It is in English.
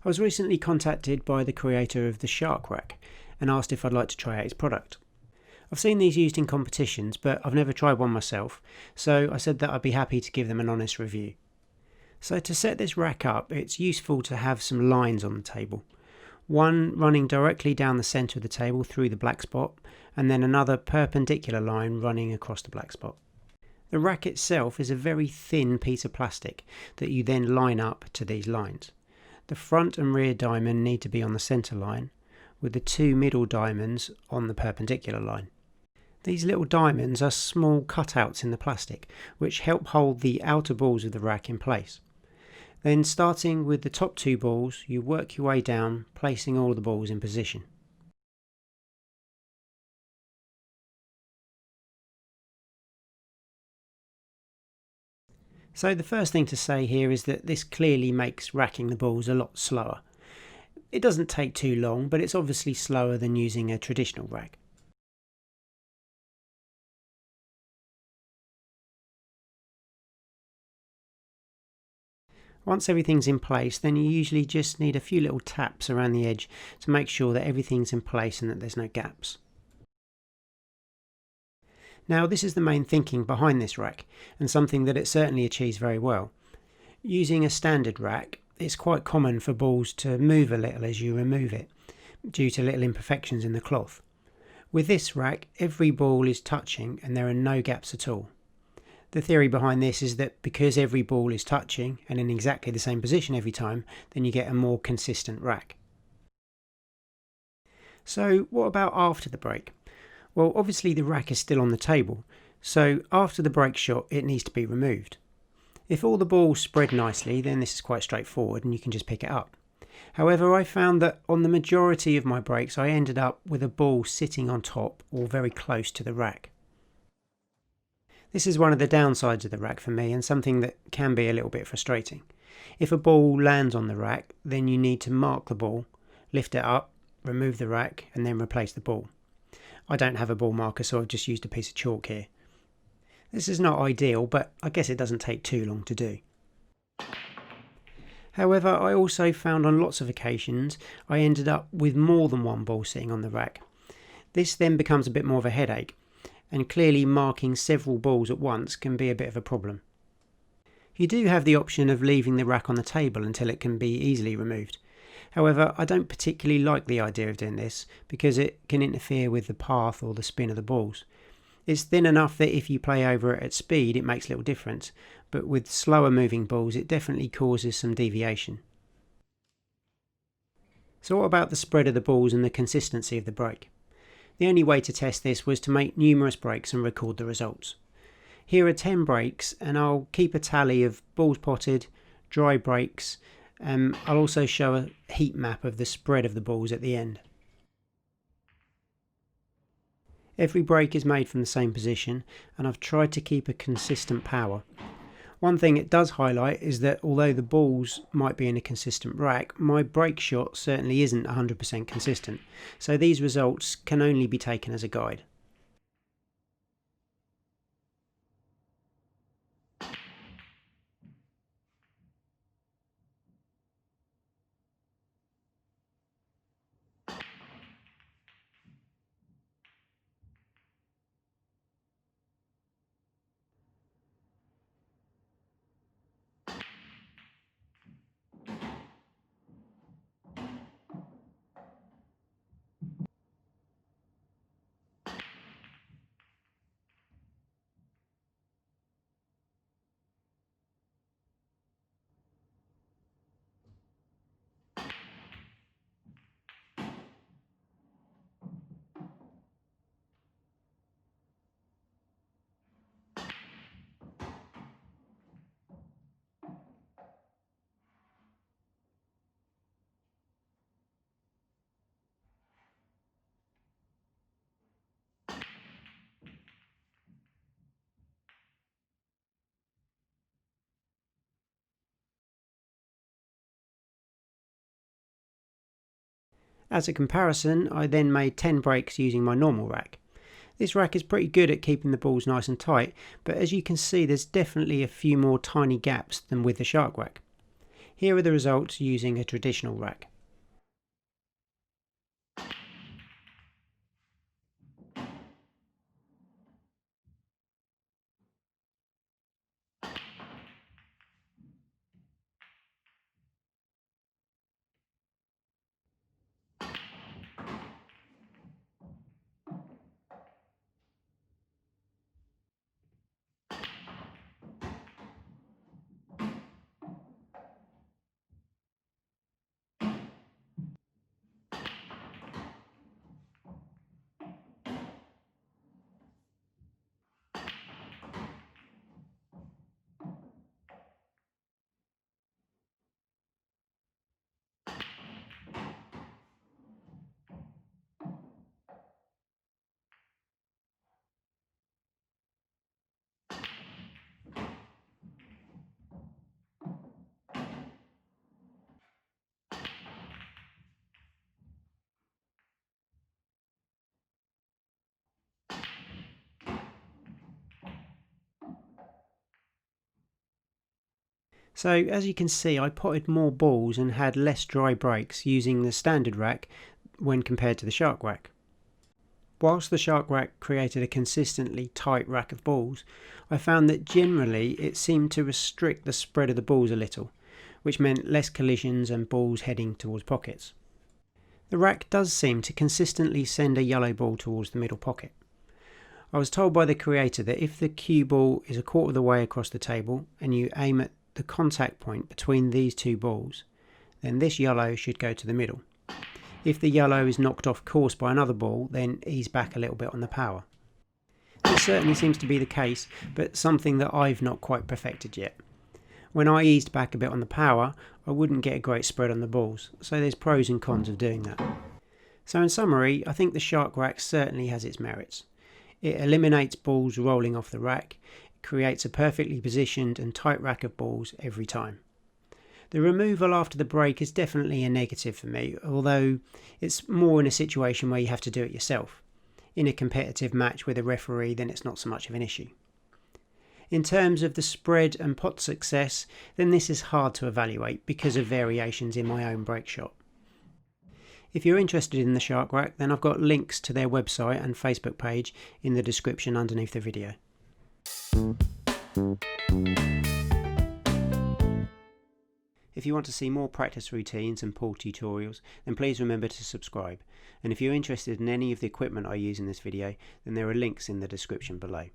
I was recently contacted by the creator of the Shark Rack and asked if I'd like to try out his product. I've seen these used in competitions, but I've never tried one myself, so I said that I'd be happy to give them an honest review. So to set this rack up, it's useful to have some lines on the table. One running directly down the centre of the table through the black spot, and then another perpendicular line running across the black spot. The rack itself is a very thin piece of plastic that you then line up to these lines. The front and rear diamond need to be on the centre line, with the two middle diamonds on the perpendicular line. These little diamonds are small cutouts in the plastic, which help hold the outer balls of the rack in place. Then, starting with the top two balls, you work your way down, placing all the balls in position. So the first thing to say here is that this clearly makes racking the balls a lot slower. It doesn't take too long, but it's obviously slower than using a traditional rack. Once everything's in place, then you usually just need a few little taps around the edge to make sure that everything's in place and that there's no gaps. Now, this is the main thinking behind this rack, and something that it certainly achieves very well. Using a standard rack, it's quite common for balls to move a little as you remove it, due to little imperfections in the cloth. With this rack, every ball is touching and there are no gaps at all. The theory behind this is that because every ball is touching and in exactly the same position every time, then you get a more consistent rack. So what about after the break? Well, obviously the rack is still on the table, so after the break shot it needs to be removed. If all the balls spread nicely, then this is quite straightforward and you can just pick it up. However, I found that on the majority of my breaks I ended up with a ball sitting on top or very close to the rack. This is one of the downsides of the rack for me and something that can be a little bit frustrating. If a ball lands on the rack, then you need to mark the ball, lift it up, remove the rack and then replace the ball. I don't have a ball marker, so I've just used a piece of chalk here. This is not ideal, but I guess it doesn't take too long to do. However, I also found on lots of occasions I ended up with more than one ball sitting on the rack. This then becomes a bit more of a headache, and clearly marking several balls at once can be a bit of a problem. You do have the option of leaving the rack on the table until it can be easily removed. However, I don't particularly like the idea of doing this because it can interfere with the path or the spin of the balls. It's thin enough that if you play over it at speed it makes little difference, but with slower moving balls it definitely causes some deviation. So what about the spread of the balls and the consistency of the break? The only way to test this was to make numerous breaks and record the results. Here are 10 breaks and I'll keep a tally of balls potted, dry breaks. I'll also show a heat map of the spread of the balls at the end. Every break is made from the same position and I've tried to keep a consistent power. One thing it does highlight is that although the balls might be in a consistent rack, my break shot certainly isn't 100% consistent, so these results can only be taken as a guide. As a comparison, I then made 10 breaks using my normal rack. This rack is pretty good at keeping the balls nice and tight, but as you can see there's definitely a few more tiny gaps than with the Shark rack. Here are the results using a traditional rack. So as you can see, I potted more balls and had less dry breaks using the standard rack when compared to the Shark rack. Whilst the Shark rack created a consistently tight rack of balls, I found that generally it seemed to restrict the spread of the balls a little, which meant less collisions and balls heading towards pockets. The rack does seem to consistently send a yellow ball towards the middle pocket. I was told by the creator that if the cue ball is a quarter of the way across the table and you aim at the contact point between these two balls, then this yellow should go to the middle. If the yellow is knocked off course by another ball, then ease back a little bit on the power. This certainly seems to be the case, but something that I've not quite perfected yet. When I eased back a bit on the power, I wouldn't get a great spread on the balls, so there's pros and cons of doing that. So in summary, I think the Shark rack certainly has its merits. It eliminates balls rolling off the rack, it creates a perfectly positioned and tight rack of balls every time. The removal after the break is definitely a negative for me, although it's more in a situation where you have to do it yourself. In a competitive match with a referee, then it's not so much of an issue. In terms of the spread and pot success, then this is hard to evaluate because of variations in my own break shot. If you're interested in the Shark rack, then I've got links to their website and Facebook page in the description underneath the video. If you want to see more practice routines and pool tutorials, then please remember to subscribe. And if you're interested in any of the equipment I use in this video, then there are links in the description below.